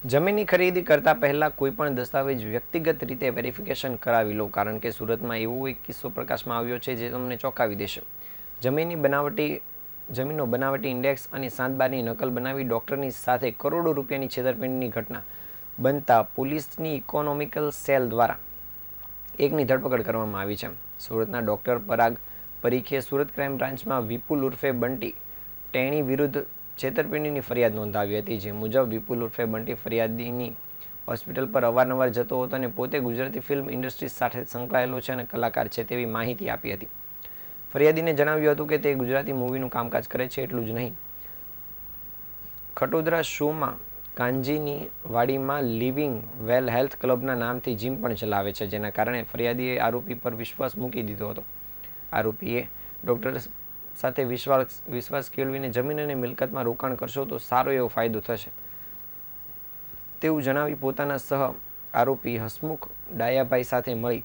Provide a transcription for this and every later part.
જમીનની ખરીદી કરતા પહેલાં કોઈપણ દસ્તાવેજ વ્યક્તિગત રીતે વેરિફિકેશન કરાવી લો, કારણ કે સુરતમાં એવો એક કિસ્સો પ્રકાશમાં આવ્યો છે જે તમને ચોંકાવી દેશે. જમીનનો બનાવટી ઇન્ડેક્સ અને 7/12ની નકલ બનાવી ડૉક્ટરની સાથે કરોડો રૂપિયાની છેતરપિંડીની ઘટના બનતા પોલીસની ઇકોનોમિકલ સેલ દ્વારા એકની ધરપકડ કરવામાં આવી છે. સુરતના ડૉક્ટર પરાગ પરીખે સુરત ક્રાઇમ બ્રાન્ચમાં વિપુલ ઉર્ફે બંટી ટેણી વિરુદ્ધ છેતરપિંડીની ફરિયાદ નોંધાવી હતી. જે મુજબ વિપુલ ઉર્ફે બંટી ફરિયાદીની હોસ્પિટલ પર અવારનવાર જતો હતો અને પોતે ગુજરાતી ફિલ્મ ઇન્ડસ્ટ્રી સાથે સંકળાયેલો છે અને કલાકાર છે તેવી માહિતી આપી હતી. ફરિયાદીને જણાવ્યું હતું કે તે ગુજરાતી મૂવીનું કામકાજ કરે છે. એટલું જ નહીં, ખટોદરા શોમાં કાંજીની વાડીમાં લિવિંગ વેલ હેલ્થ ક્લબના નામથી જીમ પણ ચલાવે છે, જેના કારણે ફરિયાદીએ આરોપી પર વિશ્વાસ મૂકી દીધો હતો. આરોપીએ ડૉક્ટર સાથે વિશ્વાસ કેળવીને જમીન અને મિલકતમાં રોકાણ કરશો તો સારો એવો ફાયદો થશે તેવું જણાવી પોતાના સહ આરોપી હસમુખ ડાયાભાઈ સાથે મળી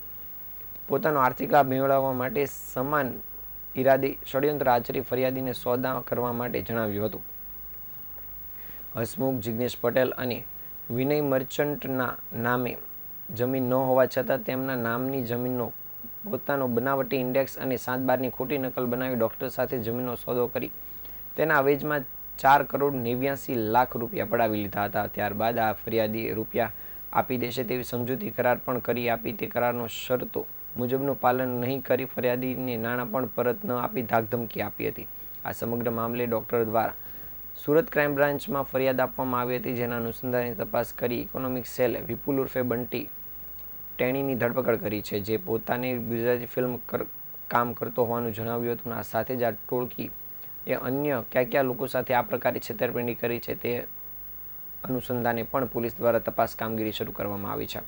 પોતાનો આર્થિક લાભ મેળવવા માટે સમાન ઈરાદે ષડયંત્ર આચરી ફરિયાદીને સોદા કરવા માટે જણાવ્યું હતું. હસમુખ જિગ્નેશ પટેલ અને વિનય મર્ચન્ટના નામે જમીન ન હોવા છતાં તેમના નામની જમીનનો પોતાનો બનાવટી ઇન્ડેક્સ અને 7/12ની ખોટી નકલ બનાવી ડૉક્ટર સાથે જમીનનો સોદો કરી તેના અવેજમાં 4,89,00,000 રૂપિયા પડાવી લીધા હતા. ત્યારબાદ આ ફરિયાદી રૂપિયા આપી દેશે તેવી સમજૂતી કરાર પણ કરી આપી તે કરારનો શરતો મુજબનું પાલન નહીં કરી ફરિયાદીને નાણાં પણ પરત ન આપી ધાકધમકી આપી હતી. આ સમગ્ર મામલે ડૉક્ટર દ્વારા સુરત ક્રાઇમ બ્રાન્ચમાં ફરિયાદ આપવામાં આવી હતી, જેના અનુસંધાને તપાસ કરી ઇકોનોમિક સેલે વિપુલ ઉર્ફે બંટી ટેણીની ધરપકડ કરી છે, જે પોતાને ગુજરાતી ફિલ્મ કામ કરતો હોવાનું જણાવ્યું હતું. આ સાથે જ આ ટોળકી એ અન્ય કયા લોકો સાથે આ પ્રકારે છેતરપિંડી કરી છે તે અનુસંધાને પણ પોલીસ દ્વારા તપાસ કામગીરી શરૂ કરવામાં આવી છે.